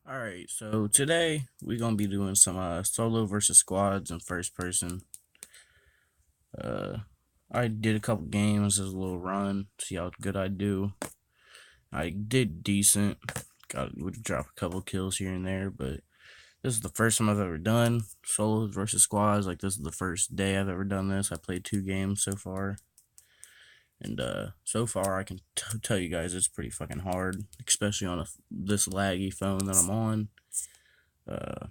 Alright, so today we're gonna be doing some solo versus squads in first person. Uh I did a couple games as a little run, see how good I do. I did decent. Would drop a couple kills here and there, but this is the first time I've ever done solos versus squads. Like, this is the first day I've ever done this. I played 2 games so far. And so far I can tell you guys it's pretty fucking hard, especially on this laggy phone that I'm on. Uh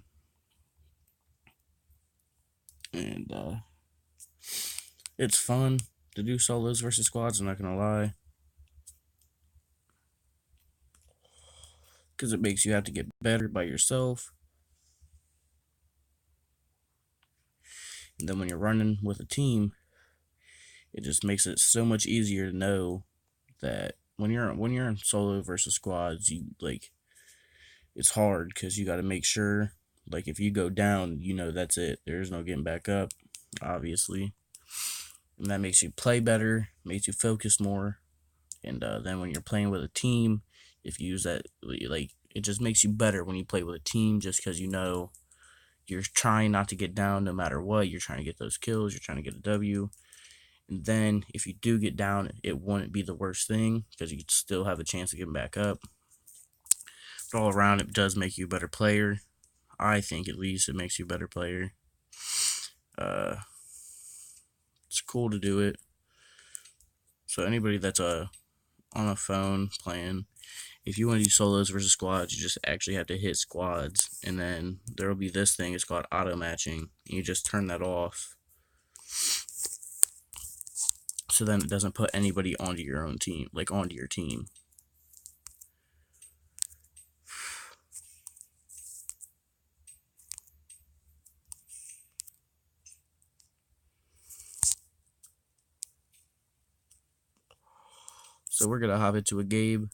and It's fun to do solos versus squads, I'm not gonna lie, because it makes you have to get better by yourself. And then when you're running with a team, it just makes it so much easier to know that when you're in solo versus squads, you like it's hard because you got to make sure, like, if you go down, that's it. There's no getting back up, obviously, and that makes you play better, makes you focus more. And then when you're playing with a team, if you use that, like, it just makes you better when you play with a team, just because you're trying not to get down no matter what. You're trying to get those kills, you're trying to get a W. And then if you do get down, it wouldn't be the worst thing because you still have a chance of getting back up. But all around, it does make you a better player. I think, at least, it makes you a better player. Uh, it's cool to do it. So anybody that's on a phone playing, if you want to do solos versus squads, you just actually have to hit squads, and then there will be this thing. It's called auto matching. You just turn that off, so then it doesn't put anybody onto your own team, like onto your team. So we're gonna hop into a game,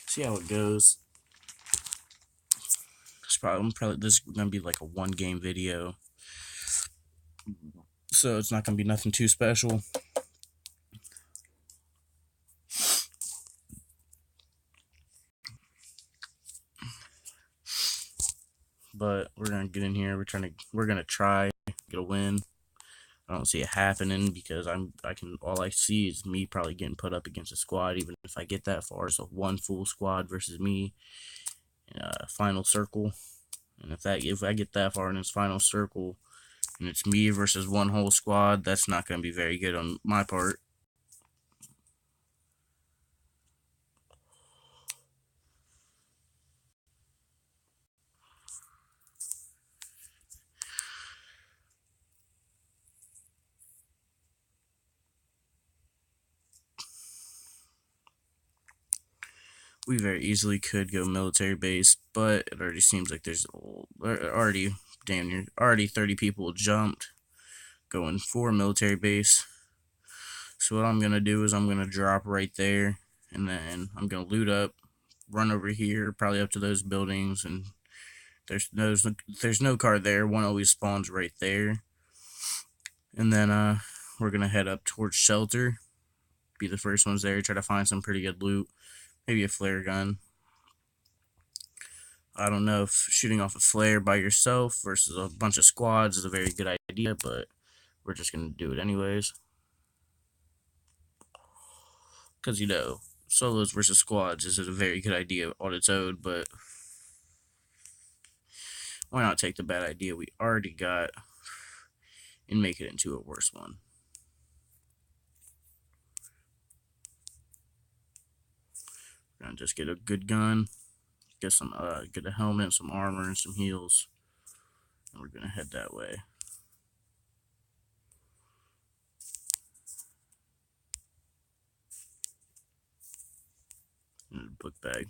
see how it goes. Probably this is gonna be like a 1 game video, so it's not gonna be nothing too special. But we're gonna get in here. We're gonna try get a win. I don't see it happening because all I see is me probably getting put up against a squad, even if I get that far. So one full squad versus me in a final circle. And if I get that far in this final circle and it's me versus one whole squad, that's not gonna be very good on my part. We very easily could go military base, but it already seems like there's already damn near 30 people jumped going for military base. So what I'm gonna do is I'm gonna drop right there, and then I'm gonna loot up, run over here, probably up to those buildings, and there's no car there. One always spawns right there, and then we're gonna head up towards shelter, be the first ones there, try to find some pretty good loot, maybe a flare gun. I don't know if shooting off a flare by yourself versus a bunch of squads is a very good idea, but we're just gonna do it anyways. Because, solos versus squads is a very good idea on its own, but why not take the bad idea we already got and make it into a worse one? We're gonna just get a good gun, get a helmet, some armor, and some heals, and we're gonna head that way. And a book bag.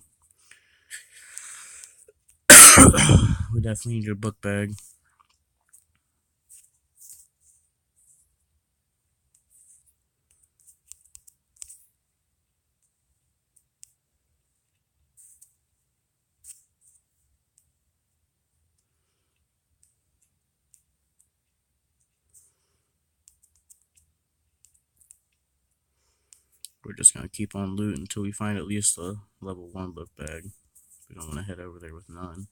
We definitely need a book bag. we're just gonna keep on looting until we find at least a level 1 book bag. We don't want to head over there with none.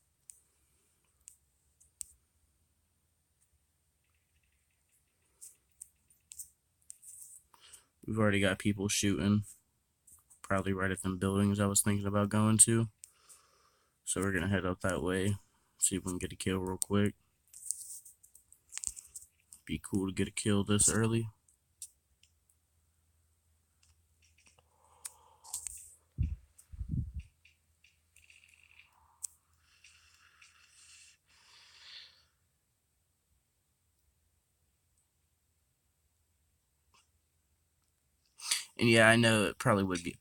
We've already got people shooting, probably right at them buildings I was thinking about going to. So we're gonna head up that way, see if we can get a kill real quick. Be cool to get a kill this early. And yeah, I know it probably would be.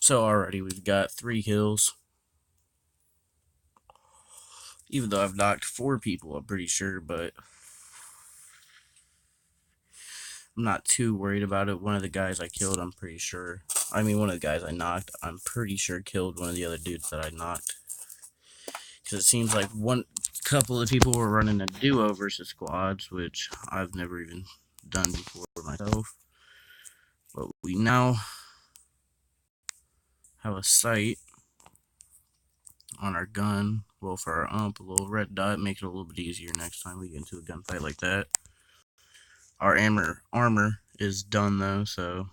So already we've got 3 kills. Even though I've knocked 4 people, I'm pretty sure, but I'm not too worried about it. One of the guys I killed, I'm pretty sure. I mean, one of the guys I knocked, I'm pretty sure killed one of the other dudes that I knocked. Because it seems like one couple of people were running a duo versus squads, which I've never even done before myself. But we now have a sight on our gun. Well, for our ump, a little red dot makes it a little bit easier next time we get into a gunfight like that. Our armor is done though, so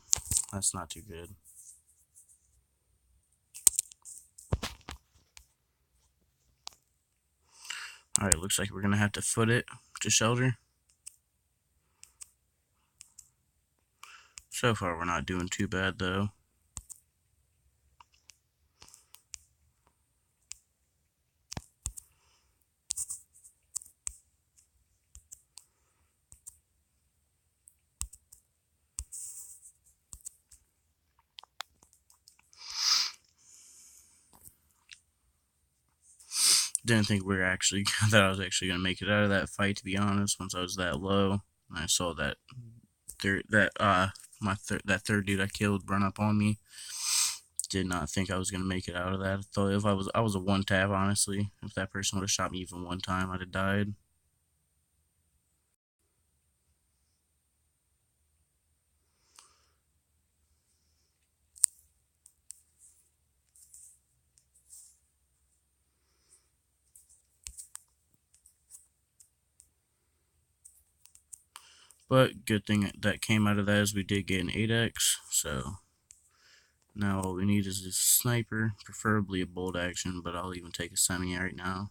that's not too good. Alright, looks like we're gonna have to foot it to shelter. So far we're not doing too bad though. Didn't think we were actually that I was actually gonna make it out of that fight, to be honest. Once I was that low, and I saw that that third dude I killed run up on me. Did not think I was gonna make it out of that. I thought if I was a one tap, honestly. If that person would have shot me even one time, I'd have died. But good thing that came out of that is we did get an 8x, so now all we need is this sniper, preferably a bolt action, but I'll even take a semi right now.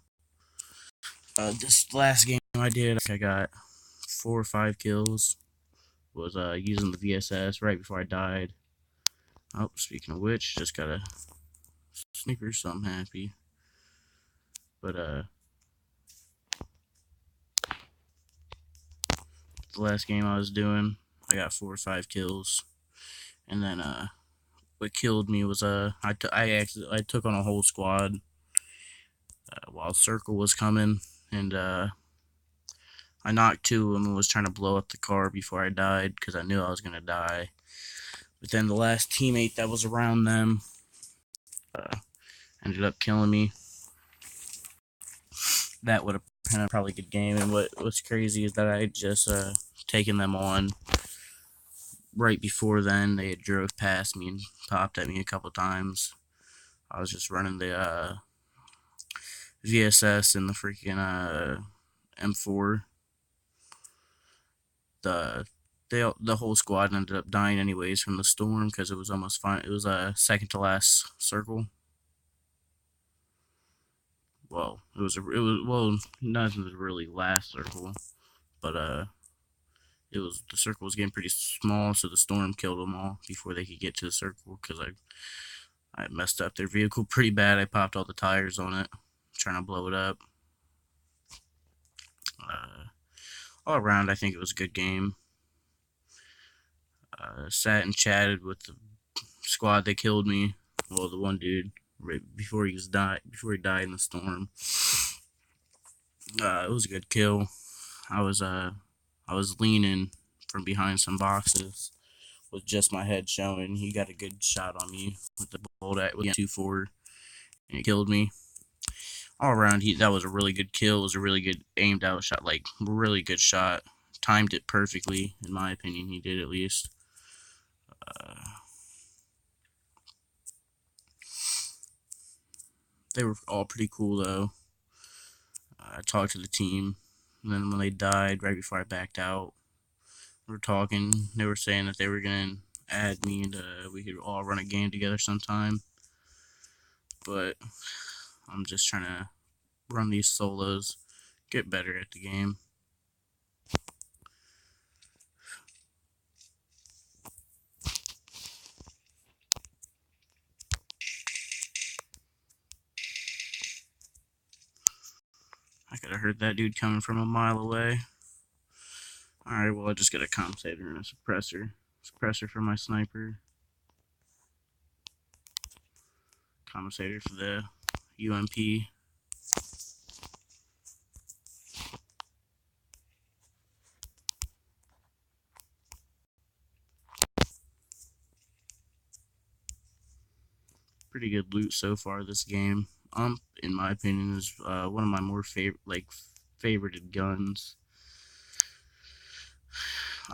This last game I did, I got 4 or 5 kills. Was using the VSS right before I died. Oh, speaking of which, just got a Snickers, so I'm happy. But the last game I was doing, I got 4 or 5 kills, and then what killed me was I took on a whole squad while Circle was coming, and I knocked 2 of them and was trying to blow up the car before I died because I knew I was gonna die. But then the last teammate that was around them ended up killing me. That would have been a probably good game. And what's crazy is that I had just taken them on right before then. They had drove past me and popped at me a couple times. I was just running the VSS and the freaking M4. The the whole squad ended up dying anyways from the storm because it was almost fine. It was a second to last circle. Well, nothing was really last circle, but the circle was getting pretty small, so the storm killed them all before they could get to the circle because I messed up their vehicle pretty bad. I popped all the tires on it, trying to blow it up. All around, I think it was a good game. Sat and chatted with the squad that killed me. Well, the one dude right before he died in the storm. It was a good kill. I was leaning from behind some boxes with just my head showing. He got a good shot on me with the bolt at with 2-4, and it killed me. All around, that was a really good kill. It was a really good aimed out shot, like really good shot. Timed it perfectly, in my opinion. He did at least. They were all pretty cool though. I talked to the team, and then when they died, right before I backed out, we were talking. They were saying that they were gonna add me and we could all run a game together sometime. But I'm just trying to run these solos, get better at the game. I could have heard that dude coming from a mile away. Alright, well, I just got a compensator and a suppressor. Suppressor for my sniper. Compensator for the UMP. Pretty good loot so far this game. In my opinion, is one of my more favorited guns.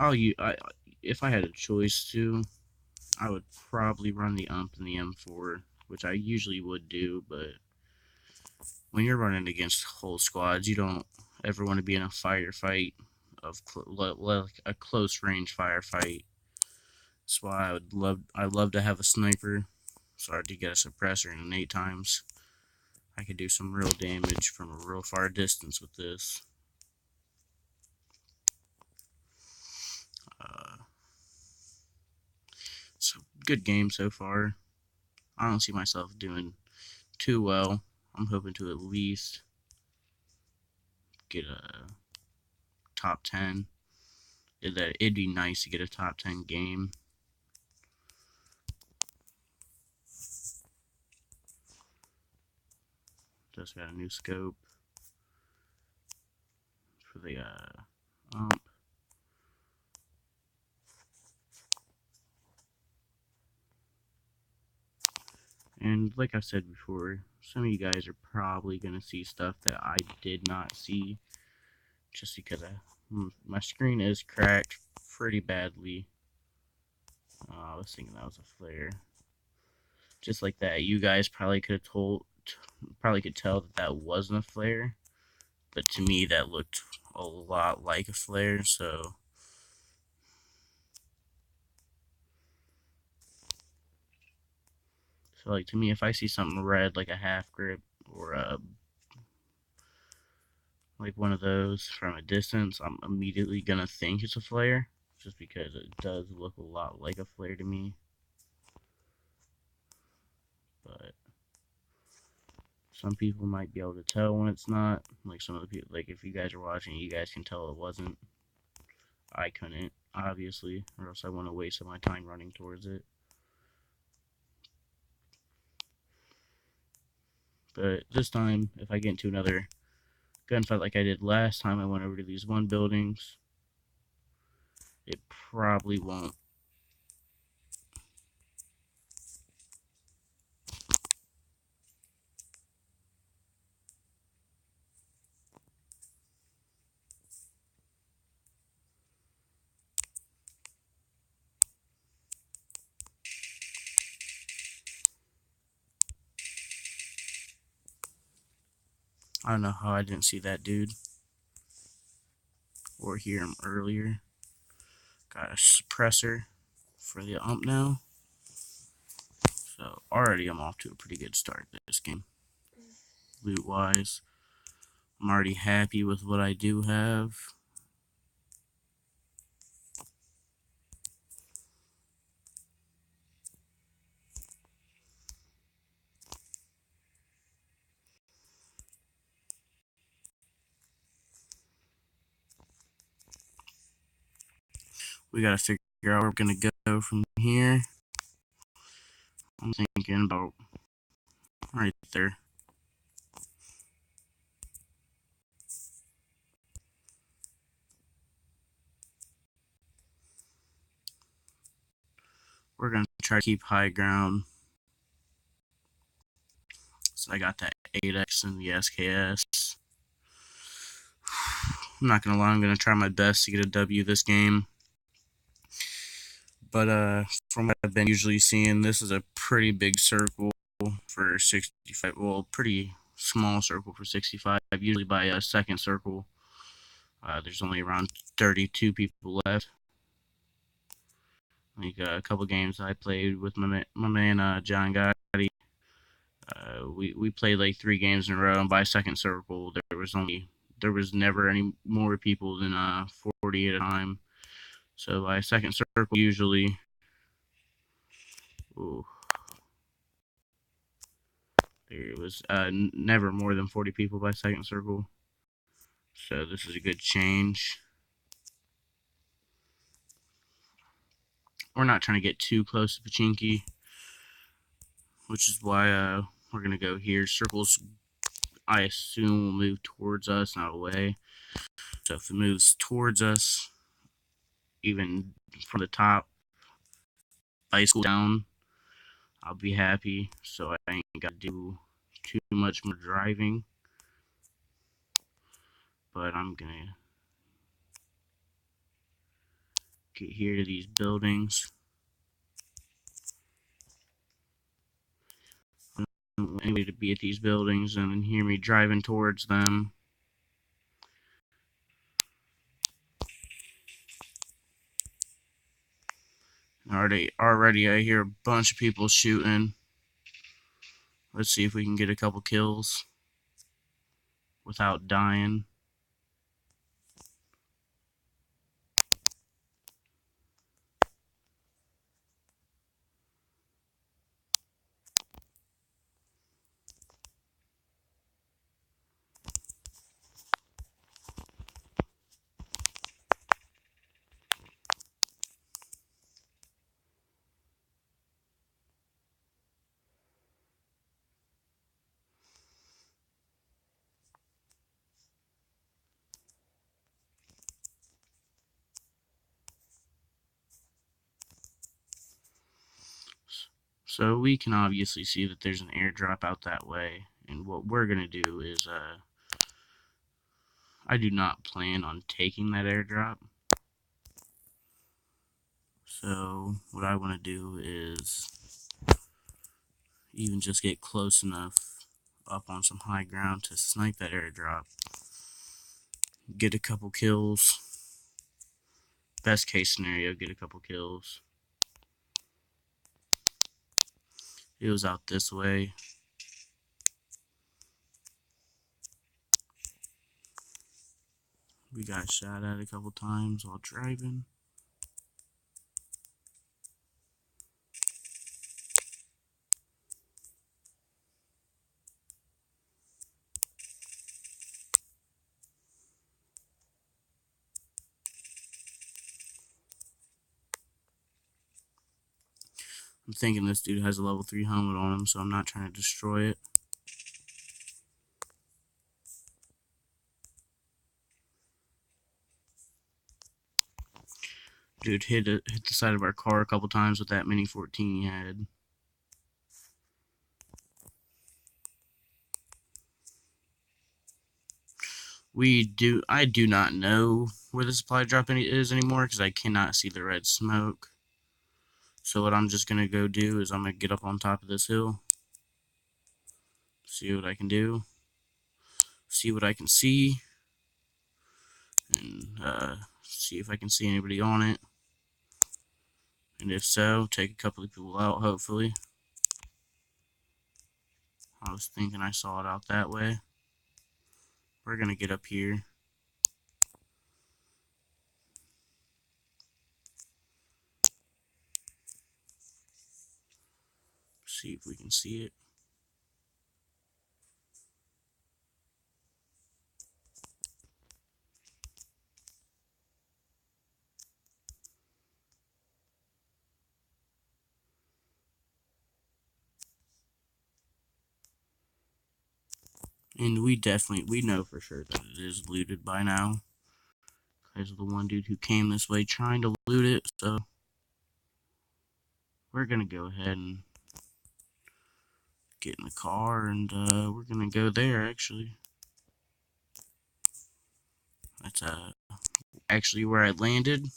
If I had a choice to, I would probably run the UMP and the M4, which I usually would do, but when you're running against whole squads, you don't ever want to be in a firefight of like a close range firefight. That's why I'd love to have a sniper, so I could get a suppressor and an 8 times. I could do some real damage from a real far distance with this. It's a good game so far. I don't see myself doing too well. I'm hoping to at least get a top 10. It'd be nice to get a top 10 game. Just got a new scope for the ump. And like I said before, some of you guys are probably going to see stuff that I did not see, just because my screen is cracked pretty badly. I was thinking that was a flare. Just like that, you guys probably could tell that that wasn't a flare, but to me that looked a lot like a flare. So like to me, if I see something red like a half grip or like one of those from a distance, I'm immediately gonna think it's a flare, just because it does look a lot like a flare to me. But some people might be able to tell when it's not. Like some of the people, like if you guys are watching, you guys can tell it wasn't. I couldn't, obviously, or else I wouldn't waste my time running towards it. But this time, if I get into another gunfight like I did last time I went over to these one buildings, it probably won't. I don't know how I didn't see that dude or hear him earlier. Got a suppressor for the ump now. So already I'm off to a pretty good start this game. Loot wise, I'm already happy with what I do have. We gotta figure out where we're gonna go from here. I'm thinking about right there. We're gonna try to keep high ground. So I got that 8x and the SKS. I'm not gonna lie, I'm gonna try my best to get a W this game. But from what I've been usually seeing, this is a pretty big circle for 65. Well, pretty small circle for 65. Usually by a second circle, there's only around 32 people left. Like a couple games I played with my man John Gotti. We played like 3 games in a row, and by second circle there was never any more people than 40 at a time. So by second circle, usually, ooh, there was never more than 40 people by second circle. So this is a good change. We're not trying to get too close to Pachinki, which is why we're gonna go here. Circles, I assume, will move towards us, not away. So if it moves towards us, even from the top, bicycle down, I'll be happy. So I ain't got to do too much more driving. But I'm gonna get here to these buildings. I don't want anybody to be at these buildings and then hear me driving towards them. Already I hear a bunch of people shooting. Let's see if we can get a couple kills without dying. So we can obviously see that there's an airdrop out that way. And what we're going to do is, I do not plan on taking that airdrop. So what I want to do is even just get close enough up on some high ground to snipe that airdrop. Get a couple kills. Best case scenario, get a couple kills. It was out this way. We got shot at a couple times while driving. I'm thinking this dude has a level 3 helmet on him, so I'm not trying to destroy it. Dude hit the side of our car a couple times with that Mini 14 he had. I do not know where the supply drop is anymore because I cannot see the red smoke. So what I'm just going to go do is I'm going to get up on top of this hill. See what I can do. see what I can see, and see if I can see anybody on it. And if so, take a couple of people out, hopefully. I was thinking I saw it out that way. We're going to get up here. See if we can see it. And we know for sure that it is looted by now. Because of the one dude who came this way trying to loot it, so we're going to go ahead and get in the car, and we're going to go there, actually. That's actually where I landed.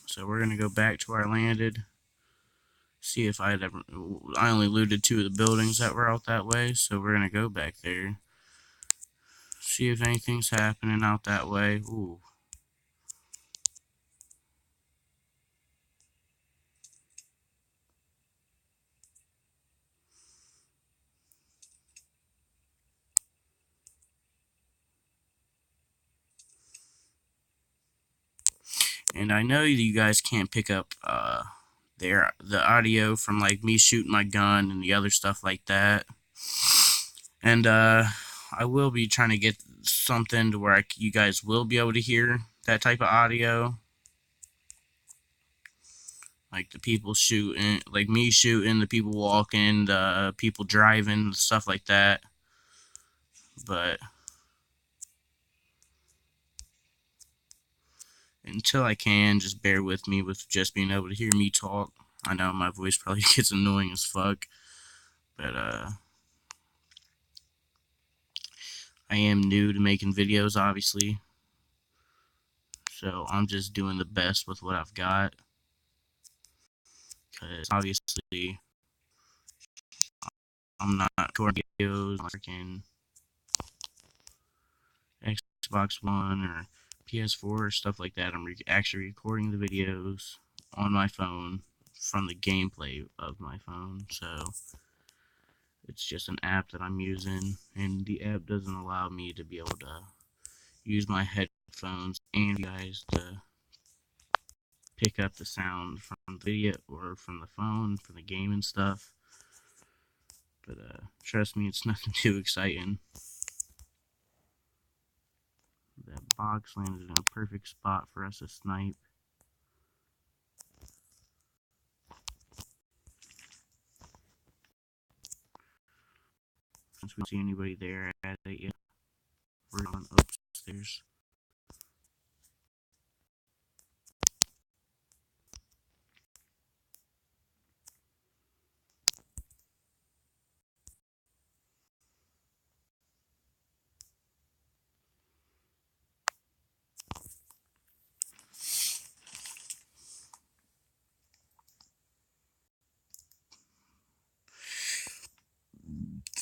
So we're going to go back to where I landed. See if I only looted 2 of the buildings that were out that way, so we're going to go back there. See if anything's happening out that way. Ooh. And I know you guys can't pick up the audio from like me shooting my gun and the other stuff like that. And I will be trying to get something to where you guys will be able to hear that type of audio. Like the people shooting, like me shooting, the people walking, the people driving, stuff like that. But until I can, just bear with me with just being able to hear me talk. I know my voice probably gets annoying as fuck, but I am new to making videos, obviously. So I'm just doing the best with what I've got. Because obviously, I'm not recording videos on freaking Xbox One or PS4 or stuff like that. I'm actually recording the videos on my phone from the gameplay of my phone. So it's just an app that I'm using, and the app doesn't allow me to be able to use my headphones and you guys to pick up the sound from the video or from the phone, from the game and stuff. But trust me, it's nothing too exciting. That box landed in a perfect spot for us to snipe. Since we don't see anybody there at it yet, we're going upstairs.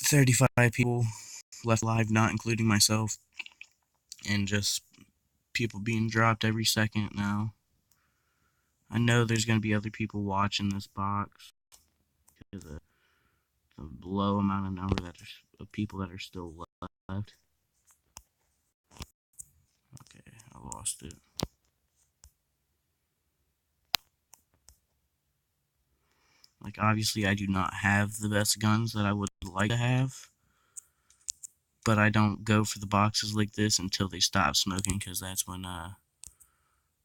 "35 people left alive, not including myself, and just people being dropped every second now. I know there's going to be other people watching this box because of the low amount of number of people that are still left." Okay, I lost it. Like, obviously, I do not have the best guns that I would like to have, but I don't go for the boxes like this until they stop smoking, because that's when, oh,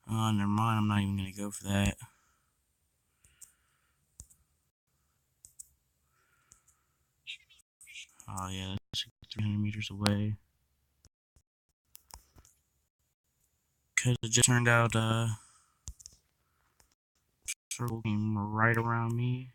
never mind, I'm not even going to go for that. Oh, yeah, that's 300 meters away. Because it just turned out, circle came right around me.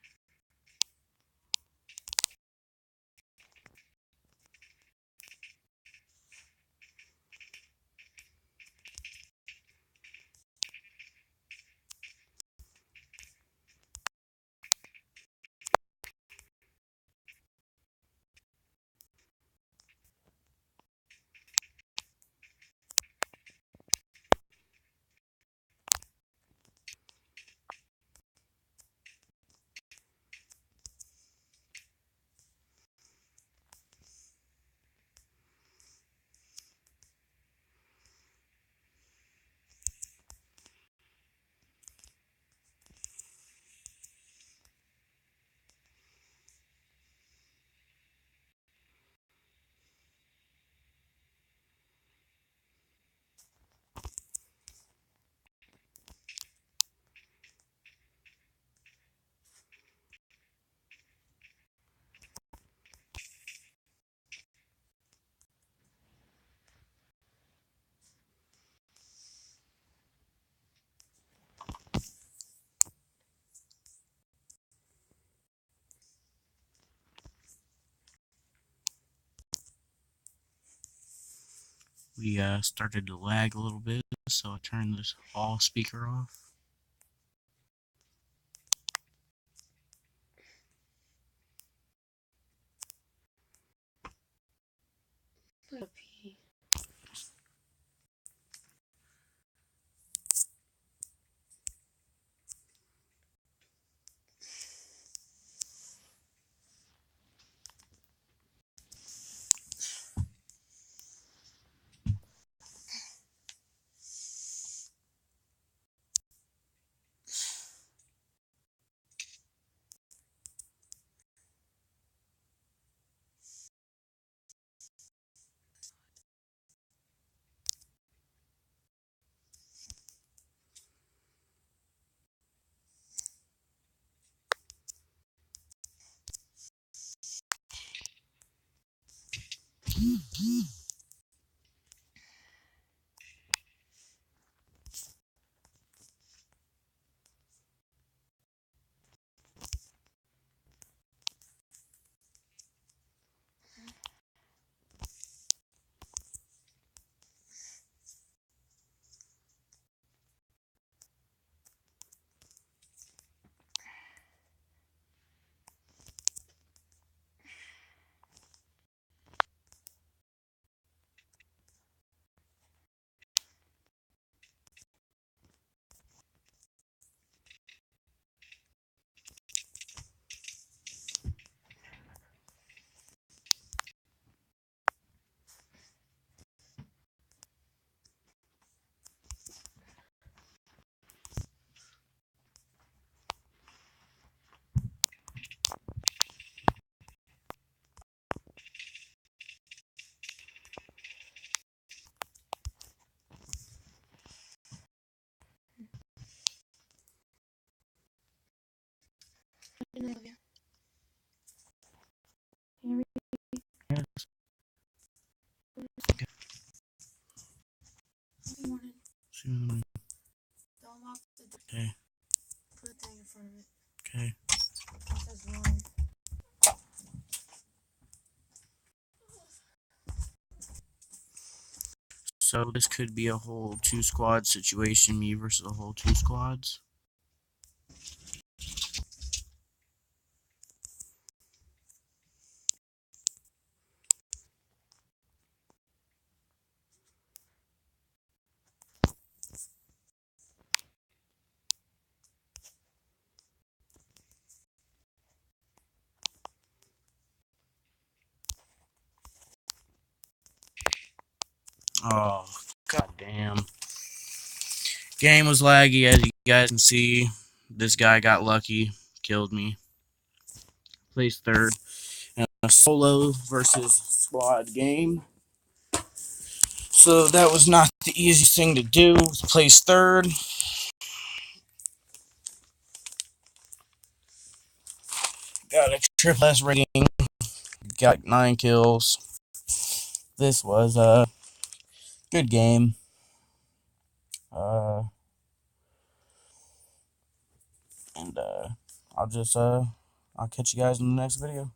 We started to lag a little bit, so I turned this hall speaker off. Yes. Okay. Okay. Okay. So this could be a whole 2 squad situation, me versus a whole 2 squads. Oh, god damn. Game was laggy, as you guys can see. This guy got lucky, killed me. Placed third in a solo versus squad game. So that was not the easiest thing to do. Place third. Got a triple S rating. Got 9 kills. This was a good game. And I'll catch you guys in the next video.